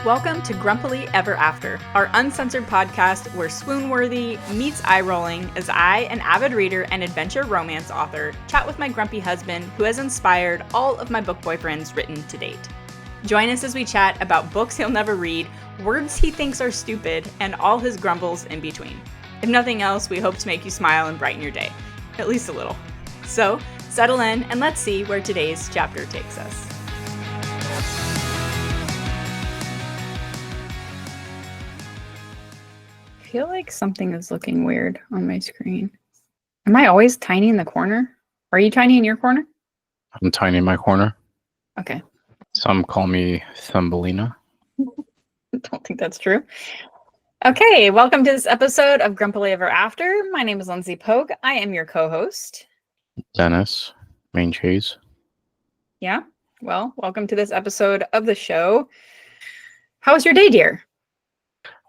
Welcome to Grumpily Ever After, our uncensored podcast where swoon-worthy meets eye-rolling as I, an avid reader and adventure romance author, chat with my grumpy husband who has inspired all of my book boyfriends written to date. Join us as we chat about books he'll never read, words he thinks are stupid, and all his grumbles in between. If nothing else, we hope to make you smile and brighten your day. At least a little. So, settle in and let's see where today's chapter takes us. I feel like something is looking weird on my screen. Am I always tiny in the corner? Are you tiny in your corner? I'm tiny in my corner. Okay. Some call me Thumbelina. I don't think that's true. Okay, welcome to this episode of Grumpily Ever After. My name is Lindsey Pogue. I am your co-host. Dennis, main cheese. Yeah, well, welcome to this episode of the show. How was your day, dear?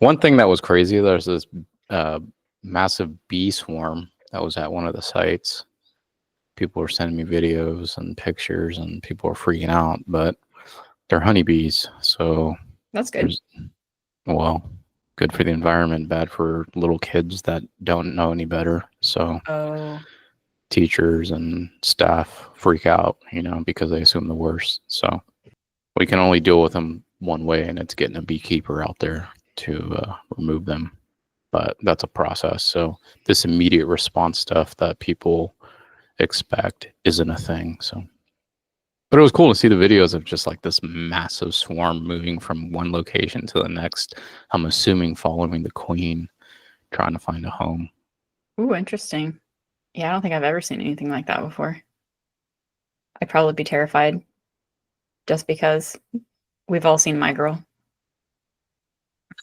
One thing that was crazy, there's this massive bee swarm that was at one of the sites. People were sending me videos and pictures, and people were freaking out, but they're honeybees, so that's good. Well, good for the environment, bad for little kids that don't know any better. So teachers and staff freak out, because they assume the worst. So we can only deal with them one way, and it's getting a beekeeper out there to remove them. But that's a process. So this immediate response stuff that people expect isn't a thing. But it was cool to see the videos of just like this massive swarm moving from one location to the next. I'm assuming following the queen, trying to find a home. Ooh, interesting. Yeah, I don't think I've ever seen anything like that before. I'd probably be terrified just because we've all seen My Girl.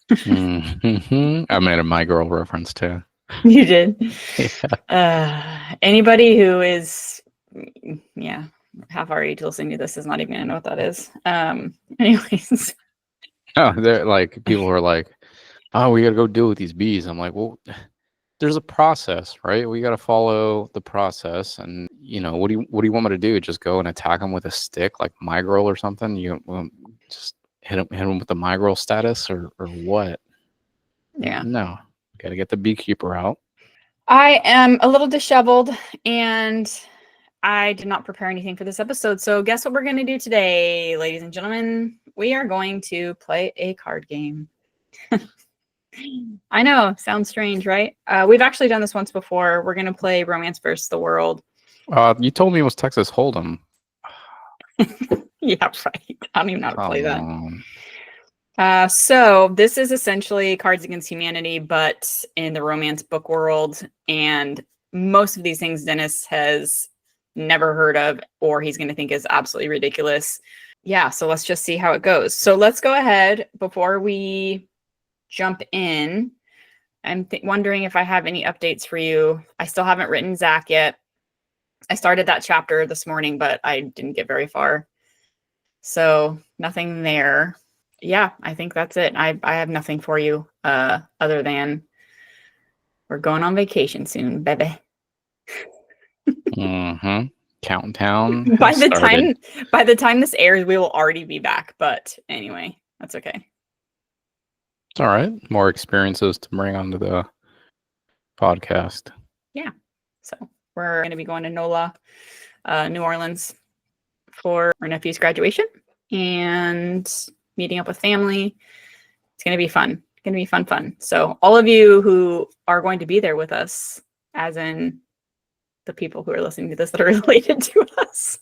Mm-hmm. I made a My Girl reference too. You did? Yeah. Anybody who is, half our age listening to this is not even going to know what that is. Anyways. Oh, they're like, people are like, oh, we got to go deal with these bees. I'm like, well, there's a process, right? We got to follow the process. And, what do you want me to do? Just go and attack them with a stick like My Girl or something? Just hit them with the My Girl status or what? Yeah. No, got to get the beekeeper out. I am a little disheveled and I did not prepare anything for this episode. So guess what we're going to do today, ladies and gentlemen? We are going to play a card game. I know, sounds strange, right? We've actually done this once before. We're going to play Romance vs. the World. You told me it was Texas Hold'em. Yeah, right. I don't even know how to play that. So this is essentially Cards Against Humanity, but in the romance book world. And most of these things Dennis has never heard of, or he's going to think is absolutely ridiculous. Yeah, so let's just see how it goes. So let's go ahead before we jump in. I'm wondering if I have any updates for you. I still haven't written Zach yet. I started that chapter this morning, but I didn't get very far. So nothing there. Yeah, I think that's it. I have nothing for you other than we're going on vacation soon, baby. Mm-hmm. Countdown. By the time this airs, we will already be back. But anyway, that's okay. It's all right. More experiences to bring onto the podcast. Yeah. So we're going to be going to NOLA, New Orleans, for our nephew's graduation and meeting up with family. It's going to be fun. It's going to be fun. So all of you who are going to be there with us, as in the people who are listening to this that are related to us,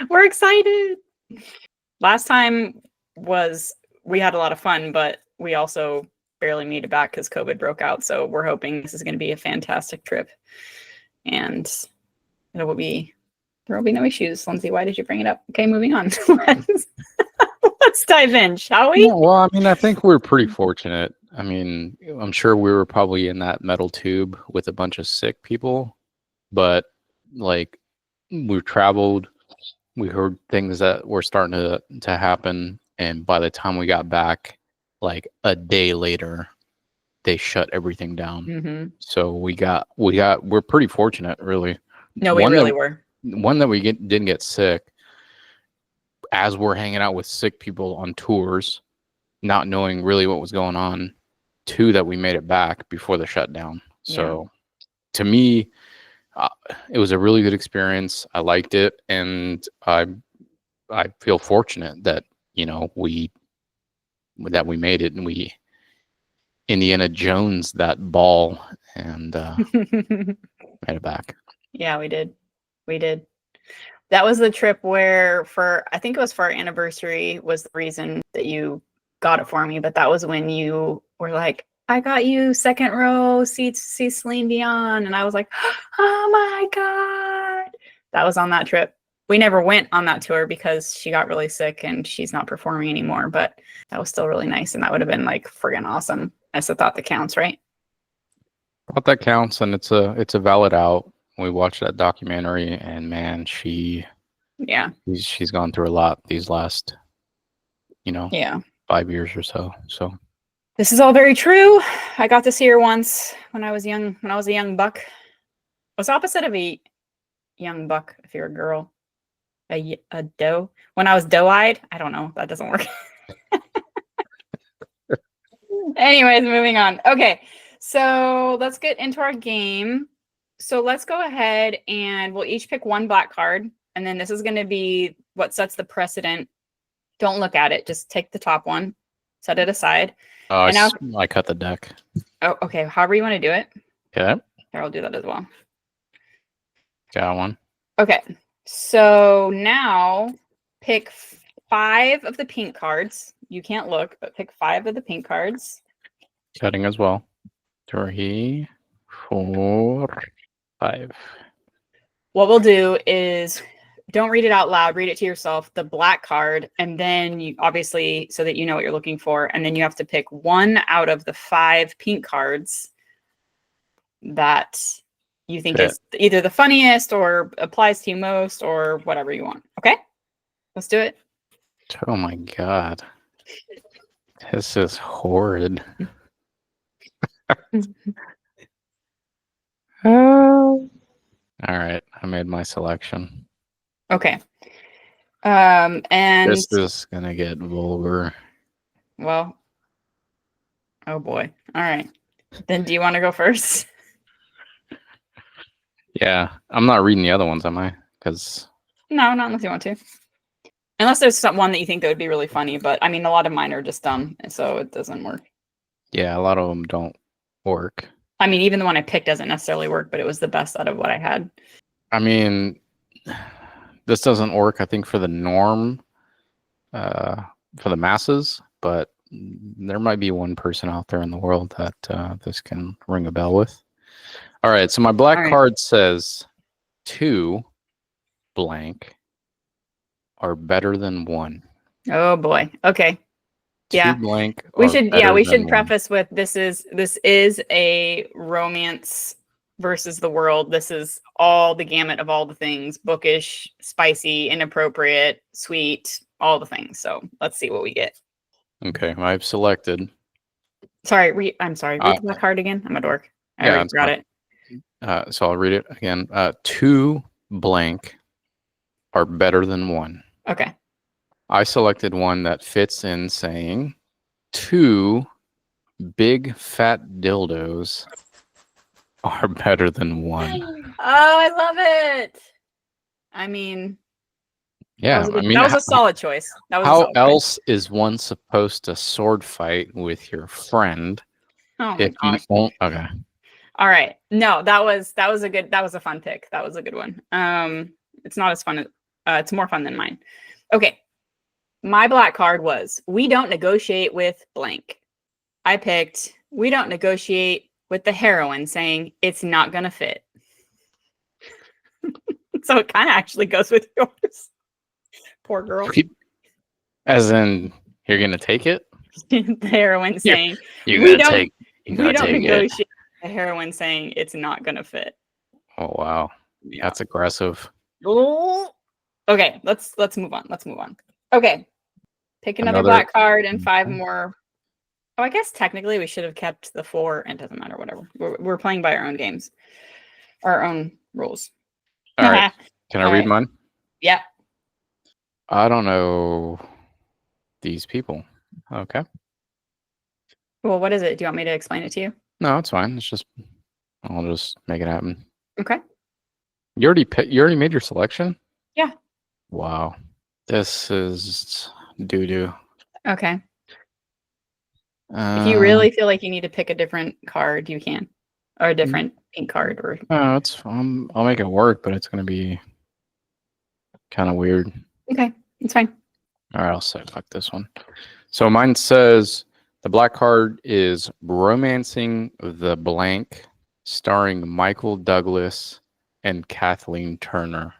we're excited. Last time we had a lot of fun, but we also barely made it back because COVID broke out. So we're hoping this is going to be a fantastic trip and there will be no issues. Lindsey, why did you bring it up? Okay, moving on. Let's dive in, shall we? Yeah, well, I think we're pretty fortunate. I'm sure we were probably in that metal tube with a bunch of sick people, but like we've traveled, we heard things that were starting to happen, and by the time we got back, like a day later, they shut everything down. Mm-hmm. So we're pretty fortunate, really. No, we really were. One that we didn't get sick as we're hanging out with sick people on tours. not knowing really what was going on. 2, that we made it back before the shutdown. So to me, it was a really good experience. I liked it, and I feel fortunate that we made it, and we Indiana Jones that ball and made it back. Yeah, we did. That was the trip where I think it was for our anniversary was the reason that you got it for me, but that was when you were like, I got you second row seats to see Celine Dion, and I was like, oh my God. That was on that trip. We never went on that tour because she got really sick and she's not performing anymore, but that was still really nice, and that would have been like friggin' awesome. That's the thought that counts, right? Thought that counts, and it's a valid out. We watched that documentary, and man, she's gone through a lot these last 5 years or so. So this is all very true. I got to see her once when I was young. When I was a young buck, what's the opposite of a young buck if you're a girl? A doe. When I was doe-eyed, I don't know. That doesn't work. Anyways, moving on. Okay, so let's get into our game. So let's go ahead and we'll each pick one black card. And then this is going to be what sets the precedent. Don't look at it. Just take the top one. Set it aside. Oh, I cut the deck. Oh, okay. However you want to do it. Okay. Here, I'll do that as well. Got one. Okay. So now pick 5 of the pink cards. You can't look, but pick 5 of the pink cards. Cutting as well. 3, 4, 5. What we'll do is don't read it out loud. Read it to yourself, the black card, and then you obviously so that you know what you're looking for. And then you have to pick 1 out of the 5 pink cards that you think is either the funniest or applies to you most or whatever you want. Okay? Let's do it. Oh my God. This is horrid. All right, I made my selection. Okay. And this is gonna get vulgar. Well, oh boy. All right. Then do you want to go first? Yeah, I'm not reading the other ones, am I? Because no, not unless you want to. Unless there's one that you think that would be really funny, but I mean, a lot of mine are just dumb, so it doesn't work. Yeah, a lot of them don't work. I mean, even the one I picked doesn't necessarily work, but it was the best out of what I had. I mean, this doesn't work, I think, for the norm, for the masses, but there might be one person out there in the world that this can ring a bell with. All right, so my black card says 2 blank are better than 1. Oh boy. Okay. 2 blank. We should preface with this is a romance versus the world. This is all the gamut of all the things: bookish, spicy, inappropriate, sweet, all the things. So let's see what we get. Okay, I've selected. Sorry, I'm sorry. Read the black card again. I'm a dork. I already got it. So I'll read it again. 2 blank are better than 1. Okay. I selected one that fits in saying 2 big fat dildos are better than 1. Oh, I love it. I mean, yeah, that was a solid choice. How else is one supposed to sword fight with your friend? Oh my gosh. Okay. All right. No, that was a fun pick. That was a good one. It's not as fun. It's more fun than mine. Okay. My black card was, we don't negotiate with blank. I picked, we don't negotiate with the heroine saying it's not going to fit. So it kind of actually goes with yours. Poor girl. As in, you're going to take it? The heroine saying, we don't negotiate with the heroine saying it's not going to fit. Oh, wow. Yeah. That's aggressive. Okay, let's move on. Okay. Pick another black card and 5 more. Oh, I guess technically we should have kept the 4. It doesn't matter, whatever. We're playing by our own games. Our own rules. All right. Can I read mine? Yeah. I don't know these people. Okay. Well, what is it? Do you want me to explain it to you? No, it's fine. I'll just make it happen. Okay. You already made your selection? Yeah. Wow. This is doo-doo. Okay. If you really feel like you need to pick a different card, you can. Or a different pink card. Or no, it's I'll make it work, but it's gonna be kind of weird. okay, it's fine. All right, I'll say fuck this one. So mine says the black card is Romancing the Blank, starring Michael Douglas and Kathleen Turner.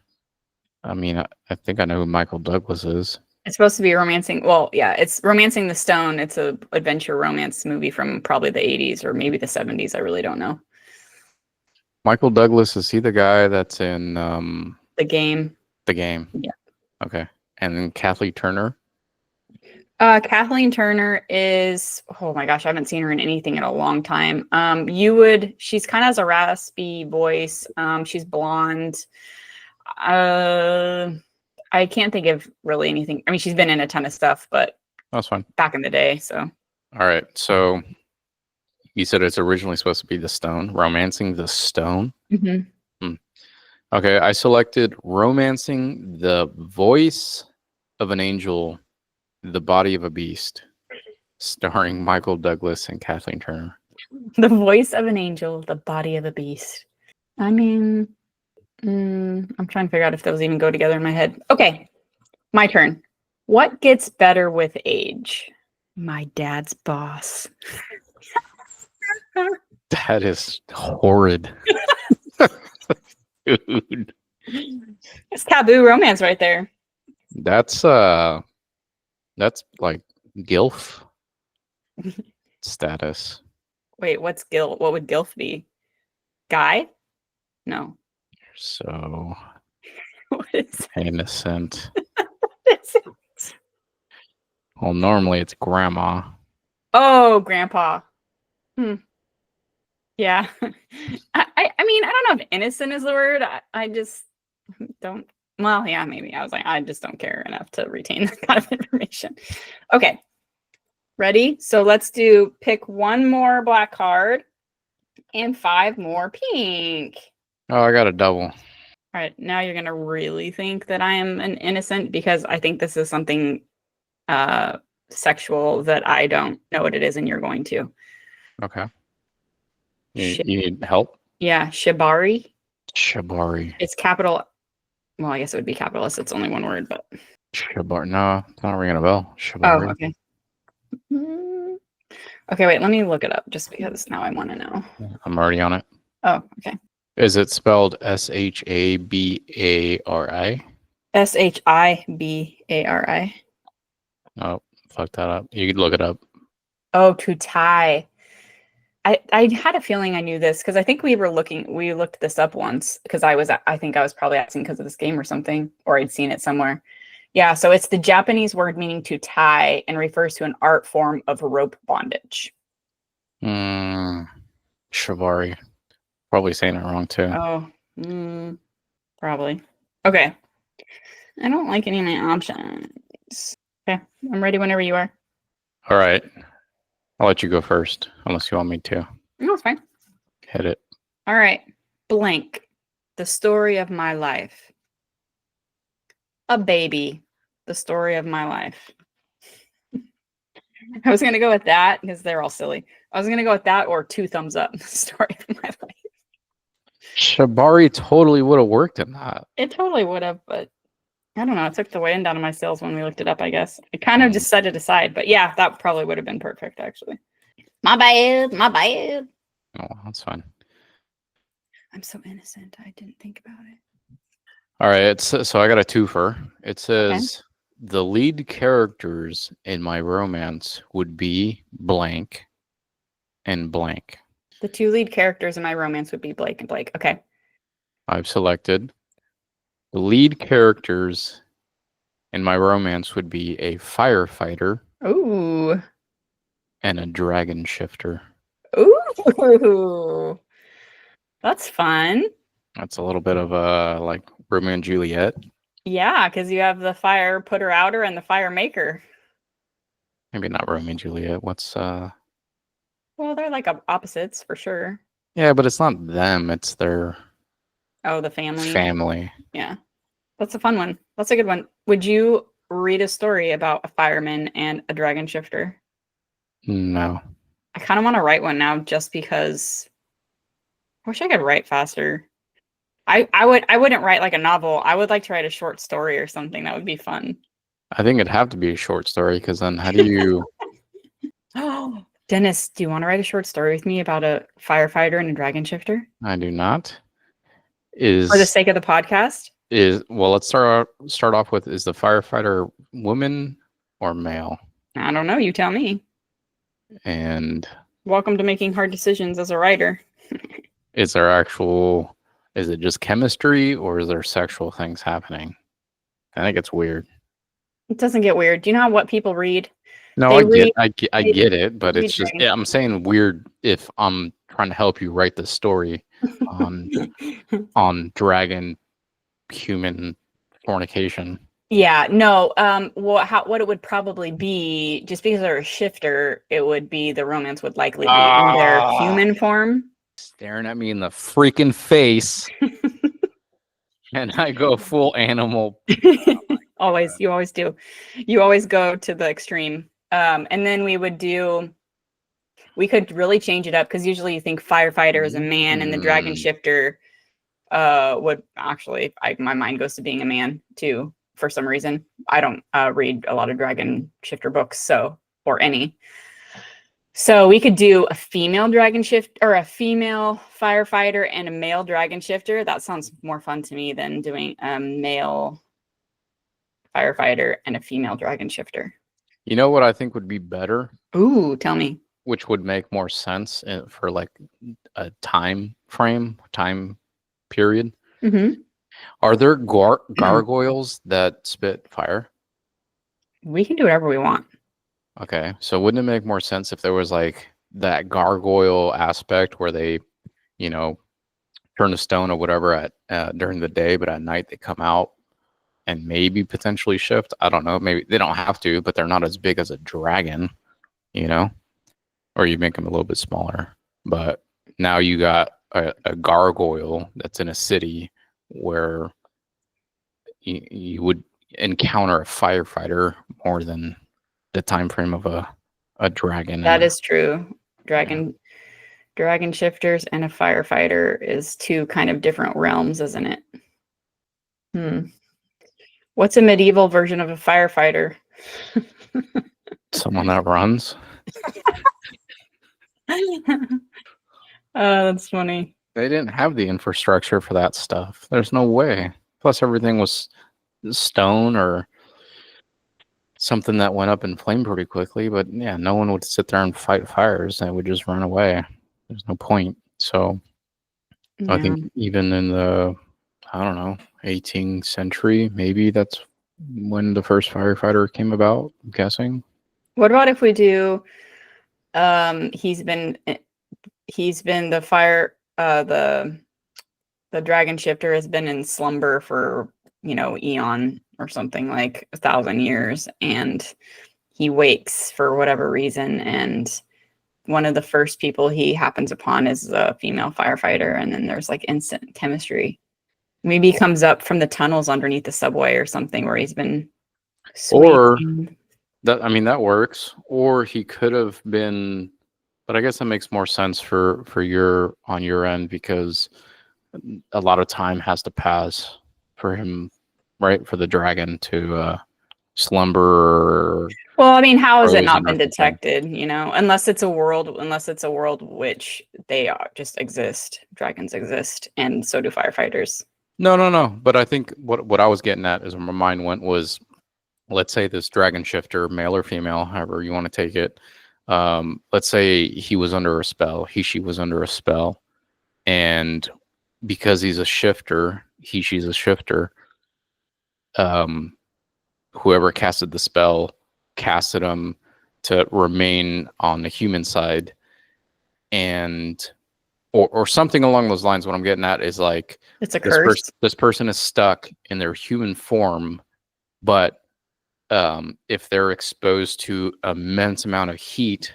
I mean, I think I know who Michael Douglas is. It's supposed to be romancing. Well, yeah, it's Romancing the Stone. It's a adventure romance movie from probably the 80s or maybe the 70s. I really don't know. Michael Douglas, is he the guy that's in The Game? The Game. Yeah. Okay. And then Kathleen Turner? Kathleen Turner is, oh my gosh, I haven't seen her in anything in a long time. She's kind of has a raspy voice. She's blonde. I can't think of really anything. I mean, she's been in a ton of stuff, but that's fine. Back in the day, so. All right. So you said it's originally supposed to be The Stone, Romancing the Stone. Mm-hmm. Okay, I selected Romancing the Voice of an Angel, the Body of a Beast, starring Michael Douglas and Kathleen Turner. The Voice of an Angel, the Body of a Beast. I mean, I'm trying to figure out if those even go together in my head. Okay, my turn. What gets better with age? My dad's boss. That is horrid. Dude. It's taboo romance right there. That's like GILF status. Wait, what's GILF? What would GILF be? Guy? No. So What is innocent. What is it? Well, normally it's grandma. Oh, grandpa. Yeah. I mean, I don't know if innocent is the word. I just don't. Well, yeah, maybe. I was like, I just don't care enough to retain that kind of information. Okay. Ready? So let's pick one more black card and 5 more pink. Oh, I got a double. All right. Now you're going to really think that I am an innocent because I think this is something sexual that I don't know what it is and you're going to. Okay. You need help? Yeah. Shibari. Shibari. It's capital. Well, I guess it would be capital S. It's only one word, but. Shibari. No, it's not ringing a bell. Shibari. Oh, okay. Okay, wait. Let me look it up just because now I want to know. I'm already on it. Oh, okay. Is it spelled Shabari? Shibari. Oh, fuck that up. You could look it up. Oh, to tie. I had a feeling I knew this because I think we looked this up once because I think I was probably asking because of this game or something, or I'd seen it somewhere. Yeah, so it's the Japanese word meaning to tie and refers to an art form of rope bondage. Shibari. Probably saying it wrong too. Oh, probably. Okay. I don't like any of my options. Okay, I'm ready whenever you are. All right. I'll let you go first, unless you want me to. No, it's fine. Hit it. All right. Blank. The story of my life. A baby. The story of my life. I was going to go with that because they're all silly. I was going to go with that or 2 thumbs up. The story of my life. Shibari totally would have worked in that. It totally would have, but I don't know. It took the wind out of my sails when we looked it up, I guess. I kind of just set it aside. But yeah, that probably would have been perfect, actually. My bad. My bad. Oh, that's fine. I'm so innocent. I didn't think about it. All right. So I got a twofer. It says the lead characters in my romance would be blank and blank. The 2 lead characters in my romance would be Blake and Blake. Okay. I've selected the lead characters in my romance would be a firefighter. Ooh. And a dragon shifter. Ooh. That's fun. That's a little bit of a like Romeo and Juliet. Yeah, because you have the fire putter outer and the fire maker. Maybe not Romeo and Juliet. What's Well, they're like opposites for sure. Yeah, but it's not them, it's their the family. family. Yeah. That's a fun one. That's a good one. Would you read a story about a fireman and a dragon shifter? No. I kind of want to write one now just because I wish I could write faster. I wouldn't write like a novel. I would like to write a short story or something. That would be fun. I think it'd have to be a short story because then how do you Oh, Dennis, do you want to write a short story with me about a firefighter and a dragon shifter? I do not. For the sake of the podcast? Let's start off with, is the firefighter woman or male? I don't know. You tell me. And welcome to making hard decisions as a writer. is it just chemistry or is there sexual things happening? I think it's weird. It doesn't get weird. Do you know what people read? No, I get it, but it's just, I'm saying weird if I'm trying to help you write the story on dragon human fornication. Yeah, no. What it would probably be, just because they're a shifter, it would be the romance would likely be in their human form. Staring at me in the freaking face. And I go full animal. Always, you always do. You always go to the extreme. And then we could really change it up because usually you think firefighter is a man and the dragon shifter would actually, my mind goes to being a man too, for some reason. I don't read a lot of dragon shifter books, or any. So we could do a female dragon shift or a female firefighter and a male dragon shifter. That sounds more fun to me than doing a male firefighter and a female dragon shifter. You know what I think would be better? Ooh, tell me. Which would make more sense for like a time period. Mm-hmm. Are there gargoyles that spit fire? We can do whatever we want. Okay, so wouldn't it make more sense if there was like that gargoyle aspect where they, turn to stone or whatever at during the day, but at night they come out and maybe potentially shift? I don't know. Maybe they don't have to, but they're not as big as a dragon, or you make them a little bit smaller. But now you got a gargoyle that's in a city where you would encounter a firefighter more than the time frame of a dragon. That is true. Dragon shifters and a firefighter is two kind of different realms, isn't it? What's a medieval version of a firefighter? Someone that runs. That's funny. They didn't have the infrastructure for that stuff. There's no way. Plus everything was stone or something that went up in flame pretty quickly. But yeah, no one would sit there and fight fires. They would just run away. There's no point. So I think even in the, 18th century, maybe that's when the first firefighter came about, I'm guessing. What about if we do, he's been the fire, the dragon shifter has been in slumber for, eon or something, like 1,000 years, and he wakes for whatever reason, and one of the first people he happens upon is a female firefighter, and then there's like instant chemistry. Maybe he comes up from the tunnels underneath the subway or something where he's been swinging. Or that works. Or he could have been, but I guess that makes more sense for on your end, because a lot of time has to pass for him, right? For the dragon to slumber. Well, I mean, how has it not been detected? Unless it's a world which they just exist. Dragons exist, and so do firefighters. No. But I think what I was getting at is where my mind went was, let's say this dragon shifter, male or female, however you want to take it. Let's say he was under a spell. She was under a spell, and because he's a shifter, she's a shifter. Whoever casted the spell casted him to remain on the human side, and or something along those lines. What I'm getting at is like, it's a curse. This person is stuck in their human form, but if they're exposed to immense amount of heat,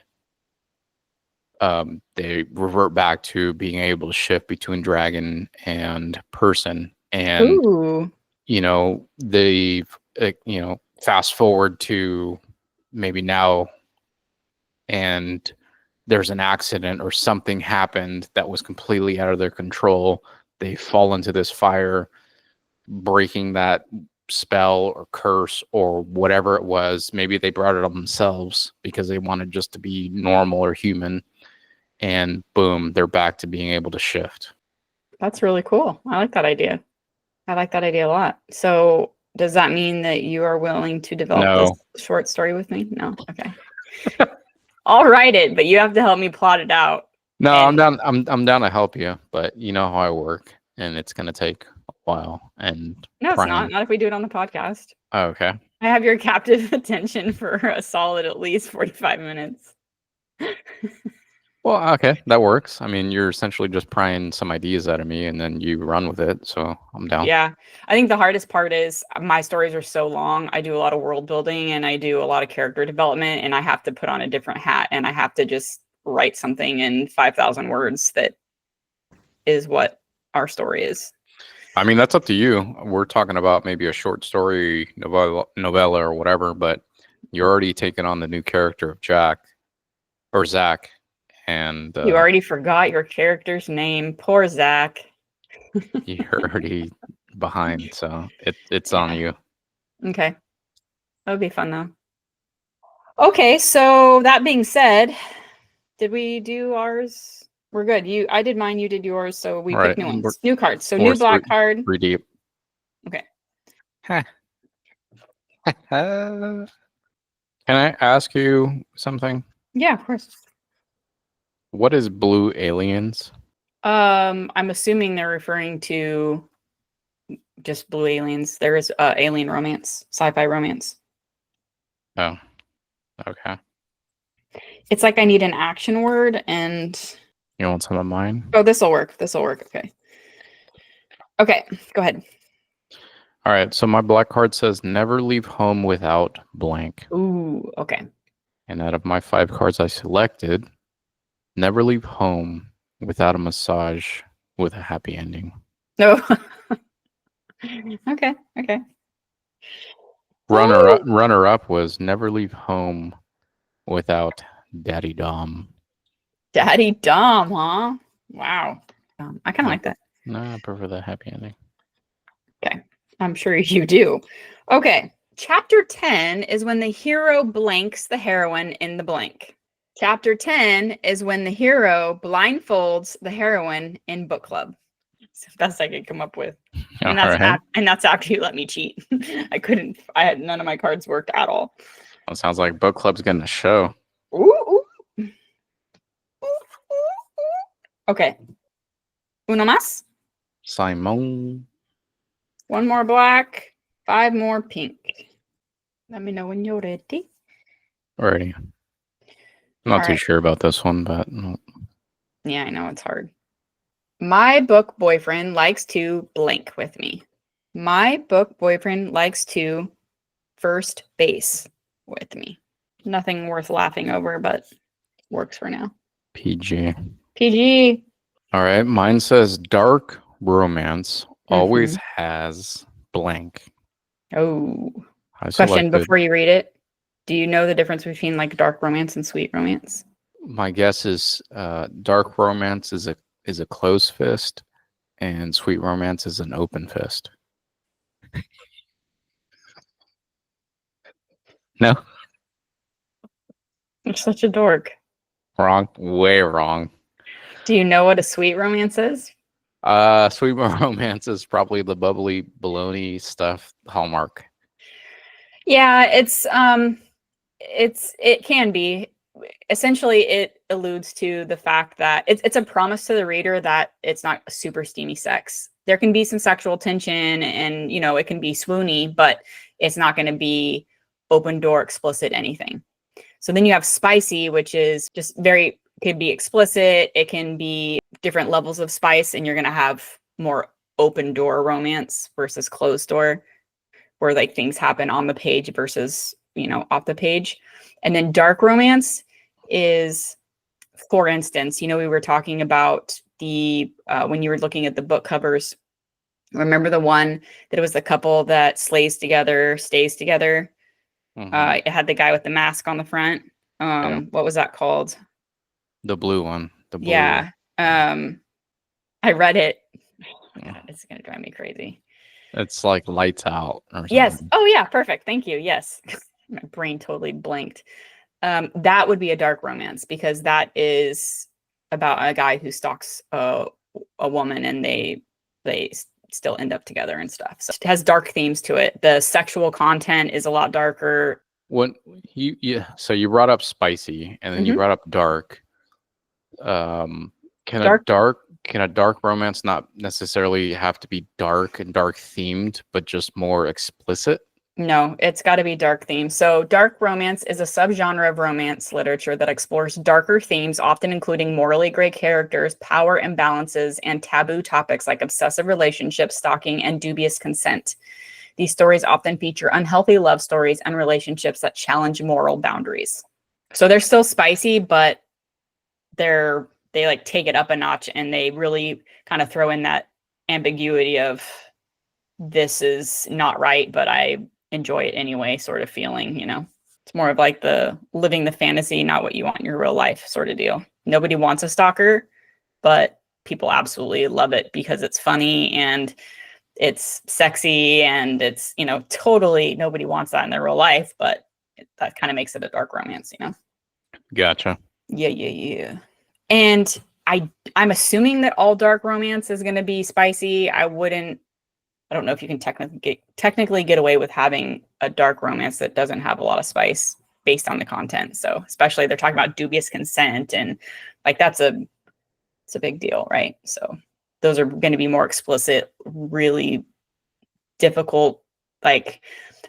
they revert back to being able to shift between dragon and person. And Ooh. they fast forward to maybe now, and there's an accident or something happened that was completely out of their control. They fall into this fire, breaking that spell or curse or whatever it was. Maybe they brought it on themselves because they wanted just to be normal or human, and boom, they're back to being able to shift. That's really cool. I like that idea. I like that idea a lot. So does that mean that you are willing to develop this short story with me? No. Okay. I'll write it, but you have to help me plot it out. No, I'm down. I'm down to help you, but you know how I work, and it's gonna take a while. And no, it's not. Not if we do it on the podcast. Oh, okay. I have your captive attention for a solid at least 45 minutes. Well, okay, that works. I mean, you're essentially just prying some ideas out of me, and then you run with it. So I'm down. Yeah, I think the hardest part is my stories are so long. I do a lot of world building and I do a lot of character development, and I have to put on a different hat, and I have to just write something in 5,000 words that is what our story is. I mean, that's up to you. We're talking about maybe a short story, novella or whatever, but you're already taking on the new character of Zach. And you already forgot your character's name. Poor Zach. You're already behind, so it's on you. Okay. That would be fun though. Okay, so that being said, did we do ours? We're good. I did mine, you did yours, so we picked new ones. New cards. So new black card. 3 deep. Okay. Can I ask you something? Yeah, of course. What is blue aliens? I'm assuming they're referring to just blue aliens. There is alien romance, sci-fi romance. Oh, okay. It's like I need an action word, and you want some of mine? Oh, this will work. This will work. Okay. Okay, go ahead. All right. So my black card says never leave home without blank. Ooh, okay. And out of my 5 cards I selected, never leave home without a massage with a happy ending. No. Okay. Runner up was never leave home without Daddy Dom. Daddy Dom, huh? Wow. I kind of like that. No, I prefer the happy ending. Okay. I'm sure you do. Okay. Chapter 10 is when the hero blanks the heroine in the blank. Chapter 10 is when the hero blindfolds the heroine in book club. It's the best I could come up with. And that's after you let me cheat. I had none of my cards worked at all. Well, it sounds like book club's getting a show. Ooh. Okay. Uno más. Simon. 1 more black, 5 more pink. Let me know when you're ready. Alrighty. I'm not too sure about this one, but yeah, I know it's hard. My book boyfriend likes to blank with me. My book boyfriend likes to first base with me. Nothing worth laughing over, but works for now. PG. All right. Mine says dark romance always has blank. Oh. Question before you read it. Do you know the difference between like dark romance and sweet romance? My guess is dark romance is a closed fist and sweet romance is an open fist. No. You're such a dork. Wrong. Way wrong. Do you know what a sweet romance is? Sweet romance is probably the bubbly baloney stuff Hallmark. Yeah, it can be. Essentially, it alludes to the fact that it's a promise to the reader that it's not super steamy sex. There can be some sexual tension and, it can be swoony, but it's not going to be open door, explicit anything. So then you have spicy, which is just could be explicit. It can be different levels of spice, and you're going to have more open door romance versus closed door, where like things happen on the page versus, off the page. And then dark romance is for instance, we were talking about the when you were looking at the book covers, remember the one that it was the couple that stays together. It had the guy with the mask on the front. What was that called? The blue one. The blue. Yeah. I read it. Oh God, it's gonna drive me crazy. It's like Lights Out or something. Yes. Oh yeah, perfect. Thank you. Yes. My brain totally blanked. That would be a dark romance because that is about a guy who stalks a woman and they still end up together and stuff. So it has dark themes to it. The sexual content is a lot darker. So you brought up spicy and then you brought up dark. Can a dark romance not necessarily have to be dark and dark themed, but just more explicit? No, it's got to be dark themes. So dark romance is a subgenre of romance literature that explores darker themes, often including morally gray characters, power imbalances, and taboo topics like obsessive relationships, stalking, and dubious consent. These stories often feature unhealthy love stories and relationships that challenge moral boundaries. So they're still spicy, but they like take it up a notch and they really kind of throw in that ambiguity of this is not right, but I enjoy it anyway sort of feeling. It's more of like the living the fantasy, not what you want in your real life sort of deal. Nobody wants a stalker, but people absolutely love it because it's funny and it's sexy and it's totally nobody wants that in their real life, but that kind of makes it a dark romance. Gotcha. Yeah. And I'm assuming that all dark romance is going to be spicy. I don't know if you can technically get away with having a dark romance that doesn't have a lot of spice based on the content. So especially they're talking about dubious consent and like it's a big deal, right? So those are going to be more explicit, really difficult, like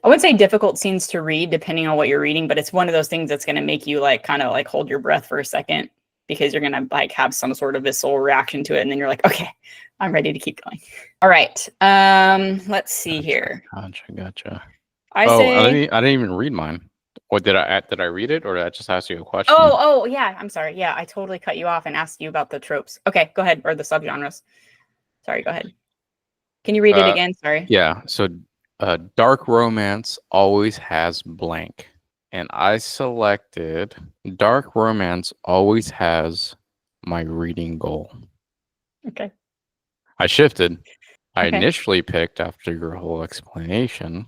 I wouldn't say difficult scenes to read depending on what you're reading, but it's one of those things that's going to make you like kind of like hold your breath for a second because you're going to like have some sort of visceral reaction to it. And then you're like, okay, I'm ready to keep going. All right. Let's see here. Gotcha. I didn't even read mine. Or did I read it or did I just ask you a question? Oh, yeah. I'm sorry. Yeah, I totally cut you off and asked you about the tropes. Okay, go ahead. Or the subgenres. Sorry, go ahead. Can you read it again? Sorry. Yeah. So dark romance always has blank. And I selected dark romance always has my reading goal. Okay. I shifted. I initially picked, after your whole explanation,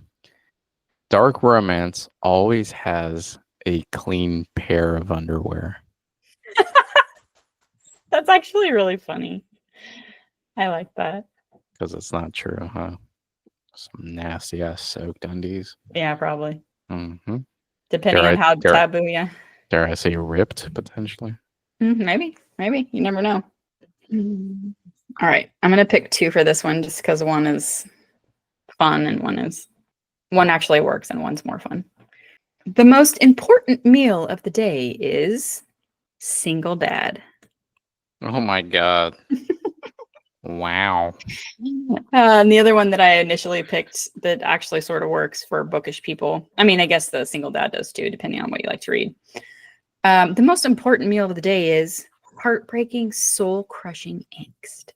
dark romance always has a clean pair of underwear. That's actually really funny. I like that. Because it's not true, huh? Some nasty ass soaked undies. Yeah, probably. Mm-hmm. Depending on how taboo, yeah. Dare I say ripped, potentially? Maybe. You never know. All right. I'm going to pick two for this one just because one is fun and one actually works and one's more fun. The most important meal of the day is single dad. Oh my God. Wow. And the other one that I initially picked that actually sort of works for bookish people. I mean, I guess the single dad does too, depending on what you like to read. The most important meal of the day is heartbreaking, soul-crushing angst.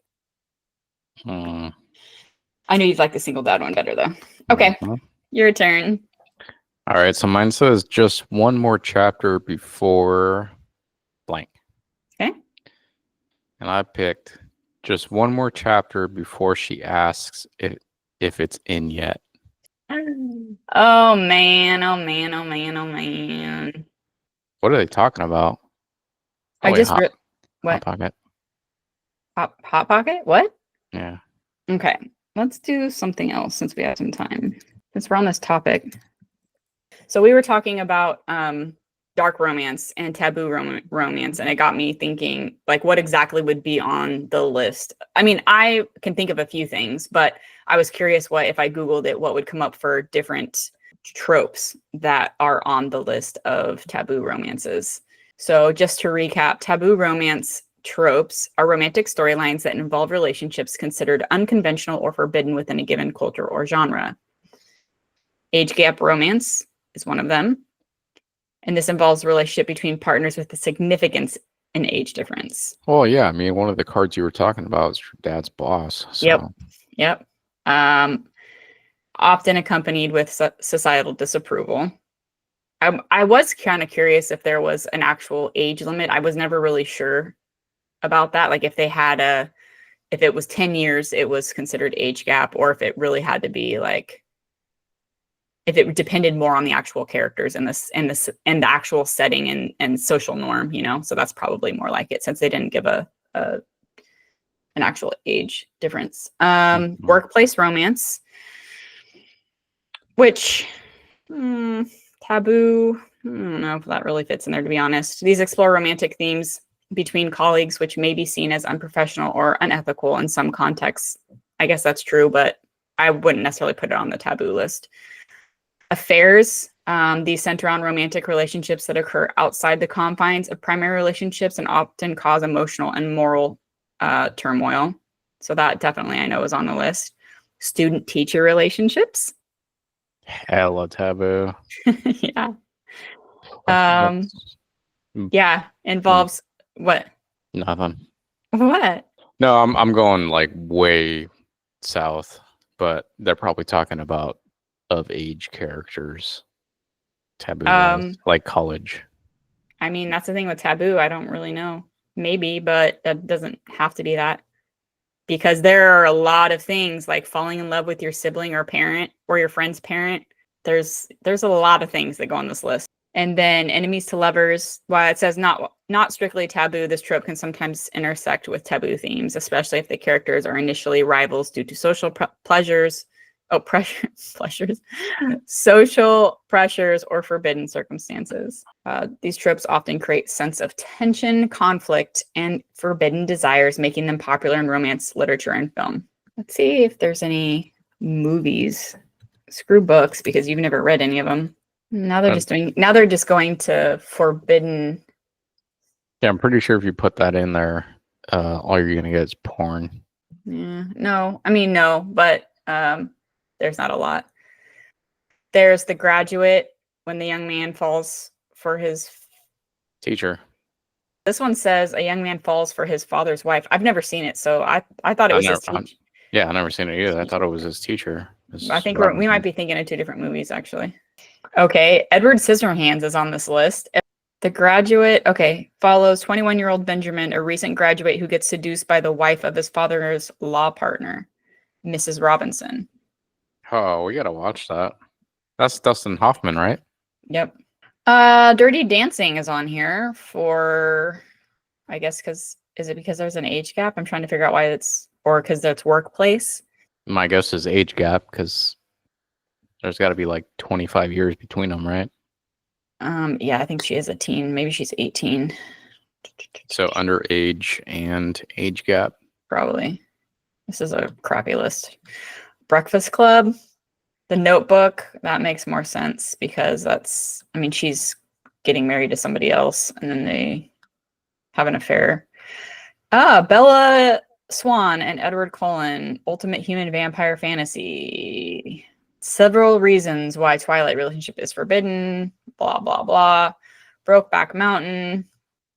I knew you'd like the single dad one better, though. Okay, your turn. All right, so mine says just one more chapter before blank. Okay. And I picked just one more chapter before she asks if it's in yet. Oh, man. What are they talking about? What? Hot Pocket. Hot Pocket? What? Yeah. Okay. Let's do something else since we have some time. Since we're on this topic. So we were talking about dark romance and taboo romance, and it got me thinking, like, what exactly would be on the list? I mean, I can think of a few things, but I was curious if I Googled it, what would come up for different tropes that are on the list of taboo romances. So just to recap, taboo romance tropes are romantic storylines that involve relationships considered unconventional or forbidden within a given culture or genre. Age gap romance is one of them. And this involves a relationship between partners with a significant an age difference. Well, yeah, I mean, one of the cards you were talking about is your dad's boss. So. Yep. Often accompanied with societal disapproval. I was kind of curious if there was an actual age limit. I was never really sure about that. Like if it was 10 years, it was considered age gap, or if it really had to be like, if it depended more on the actual characters and the actual setting and social norm, So that's probably more like it, since they didn't give an actual age difference. Workplace romance, which taboo. I don't know if that really fits in there, to be honest. These explore romantic themes between colleagues, which may be seen as unprofessional or unethical in some contexts. I guess that's true, but I wouldn't necessarily put it on the taboo list. Affairs, these center on romantic relationships that occur outside the confines of primary relationships and often cause emotional and moral turmoil. So that definitely I know is on the list. Student-teacher relationships. Hella taboo. Yeah. Yeah, involves what? Nothing. What? No, I'm going like way south, but they're probably talking about of age characters. Taboo, like college. I mean, that's the thing with taboo. I don't really know. Maybe, but that doesn't have to be that. Because there are a lot of things like falling in love with your sibling or parent or your friend's parent. There's a lot of things that go on this list. And then enemies to lovers, while it says not strictly taboo, this trope can sometimes intersect with taboo themes, especially if the characters are initially rivals due to social pleasures, social pressures, or forbidden circumstances. These tropes often create sense of tension, conflict, and forbidden desires, making them popular in romance literature and film. Let's see if there's any movies. Screw books, because you've never read any of them. Now they're just going to forbidden. Yeah, I'm pretty sure if you put that in there, all you're gonna get is porn. Yeah, no, I mean no, but there's not a lot. There's The Graduate, when the young man falls for his teacher. This one says a young man falls for his father's wife. I've never seen it, so I thought it was his teacher. Yeah, I've never seen it either. I thought it was his teacher. I think we might be thinking of two different movies, actually. Okay, Edward Scissorhands is on this list. The Graduate, follows 21-year-old Benjamin, a recent graduate who gets seduced by the wife of his father's law partner, Mrs. Robinson. Oh, we gotta watch that. That's Dustin Hoffman, right? Yep. Dirty Dancing is on here for, I guess, because there's an age gap? I'm trying to figure out why because that's workplace. My guess is age gap, because there's got to be like 25 years between them, right? Yeah, I think she is a teen. Maybe she's 18. So underage and age gap. Probably. This is a crappy list. Breakfast Club, The Notebook. That makes more sense because she's getting married to somebody else and then they have an affair. Bella Swan and Edward Cullen, Ultimate Human Vampire Fantasy. Several reasons why Twilight relationship is forbidden, blah, blah, blah. Brokeback Mountain,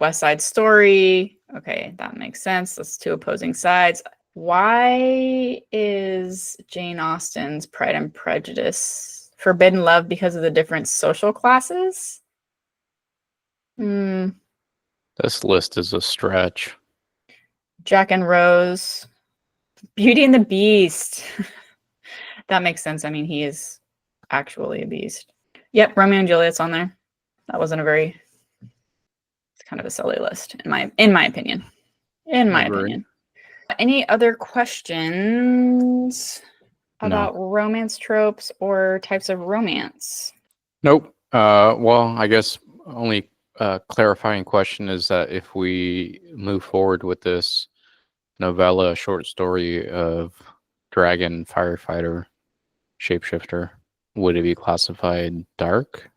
West Side Story. Okay, that makes sense. That's two opposing sides. Why is Jane Austen's Pride and Prejudice forbidden love because of the different social classes? This list is a stretch. Jack and Rose, Beauty and the Beast. That makes sense. I mean, he is actually a beast. Yep, Romeo and Juliet's on there. That wasn't it's kind of a silly list, in my opinion. Any other questions about romance tropes or types of romance? Nope. Well, I guess only clarifying question is that if we move forward with this novella, short story of dragon firefighter shapeshifter, would it be classified dark?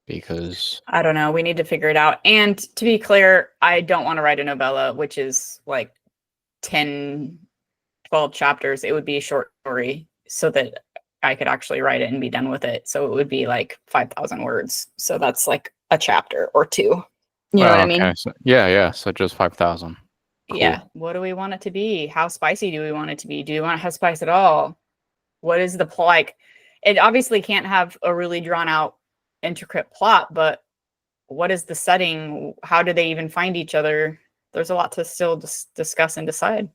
Because I don't know. We need to figure it out. And to be clear, I don't want to write a novella, which is like 10, 12 chapters. It would be a short story so that I could actually write it and be done with it. So it would be like 5,000 words. So that's like a chapter or two. You know what I mean? Okay. So, yeah. So just 5,000. Cool. Yeah. What do we want it to be? How spicy do we want it to be? Do we want to have spice at all? What is the plot? Like, it obviously can't have a really drawn out, intricate plot, but what is the setting? How do they even find each other? There's a lot to still discuss and decide.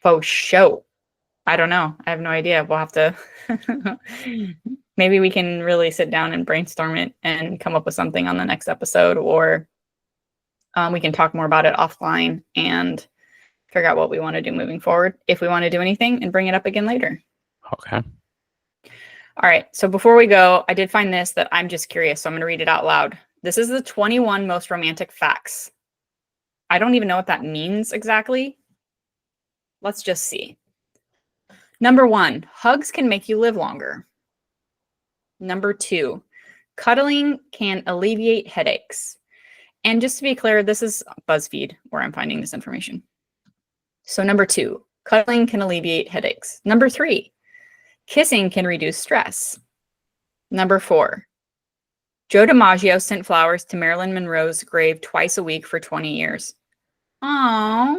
For show. I don't know. I have no idea. We'll have to maybe we can really sit down and brainstorm it and come up with something on the next episode, or we can talk more about it offline and figure out what we want to do moving forward, if we want to do anything, and bring it up again later. Okay. All right. So before we go, I did find this that I'm just curious, so I'm going to read it out loud. This is the 21 most romantic facts. I don't even know what that means exactly. Let's just see. Number 1, hugs can make you live longer. Number 2, cuddling can alleviate headaches. And just to be clear, this is BuzzFeed where I'm finding this information. So number 2, cuddling can alleviate headaches. Number 3, kissing can reduce stress. Number 4, Joe DiMaggio sent flowers to Marilyn Monroe's grave twice a week for 20 years. Aww,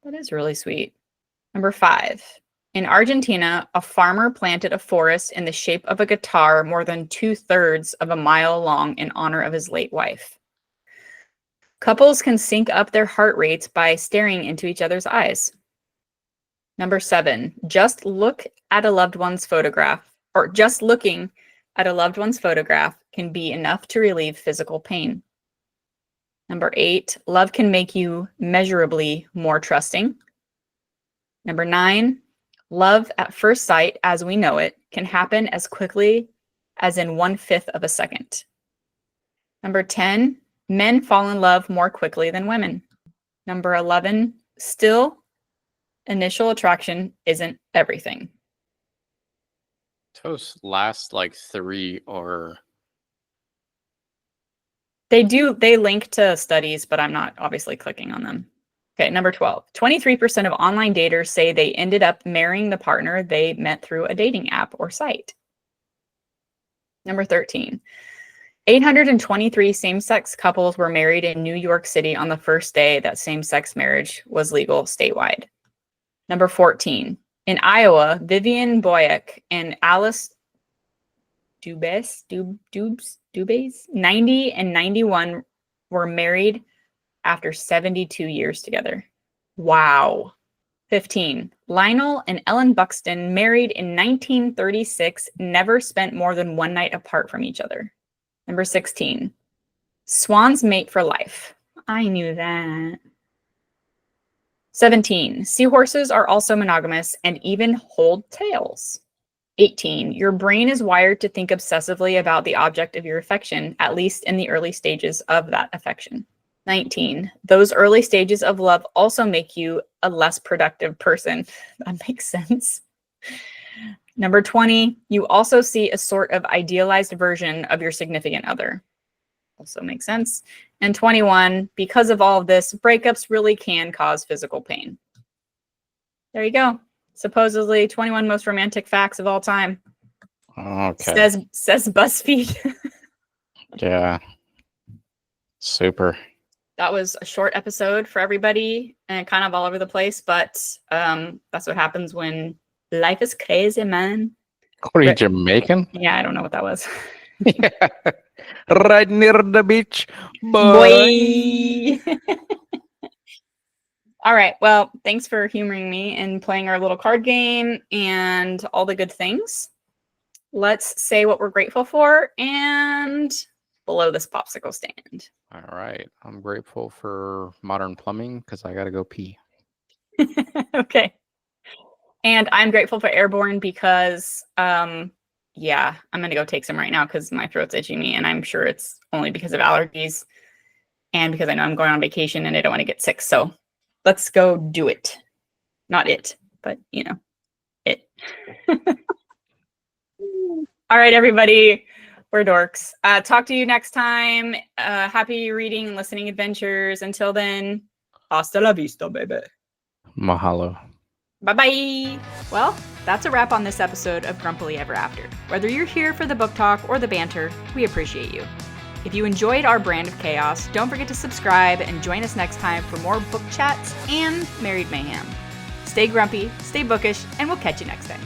that is really sweet. Number 5, in Argentina, a farmer planted a forest in the shape of a guitar more than 2/3 of a mile long in honor of his late wife. Couples can sync up their heart rates by staring into each other's eyes. Number 7, just look at a loved one's photograph, or just looking at a loved one's photograph can be enough to relieve physical pain. Number 8, love can make you measurably more trusting. Number 9, love at first sight, as we know it, can happen as quickly as in 1/5 of a second. Number 10, men fall in love more quickly than women. Number 11, still, initial attraction isn't everything. Those last like 3 or... They link to studies, but I'm not obviously clicking on them. Okay, number 12, 23% of online daters say they ended up marrying the partner they met through a dating app or site. Number 13, 823 same-sex couples were married in New York City on the first day that same-sex marriage was legal statewide. Number 14, in Iowa, Vivian Boyack and Alice Dubes, 90 and 91, were married after 72 years together. Wow. 15, Lionel and Ellen Buxton, married in 1936, never spent more than one night apart from each other. Number 16, swans mate for life. I knew that. 17, seahorses are also monogamous and even hold tails. 18, your brain is wired to think obsessively about the object of your affection, at least in the early stages of that affection. 19, those early stages of love also make you a less productive person. That makes sense. Number 20, you also see a sort of idealized version of your significant other. Also makes sense. And 21, because of all of this, breakups really can cause physical pain. There you go. Supposedly 21 most romantic facts of all time. Okay. Says BuzzFeed. Yeah. Super. That was a short episode for everybody and kind of all over the place, but that's what happens when life is crazy, man. What are you, Jamaican? Yeah, I don't know what that was. Yeah. Right near the beach, boy. All right. Well, thanks for humoring me and playing our little card game and all the good things. Let's say what we're grateful for and below this popsicle stand. All right. I'm grateful for modern plumbing because I got to go pee. Okay. And I'm grateful for Airborne because, yeah, I'm going to go take some right now because my throat's itching me. And I'm sure it's only because of allergies and because I know I'm going on vacation and I don't want to get sick. So let's go do it. Not it, but, you know, it. All right, everybody. We're dorks. Talk to you next time. Happy reading and listening adventures. Until then, hasta la vista, baby. Mahalo. Bye-bye. Well, that's a wrap on this episode of Grumpily Ever After. Whether you're here for the book talk or the banter, we appreciate you. If you enjoyed our brand of chaos, don't forget to subscribe and join us next time for more book chats and married mayhem. Stay grumpy, stay bookish, and we'll catch you next time.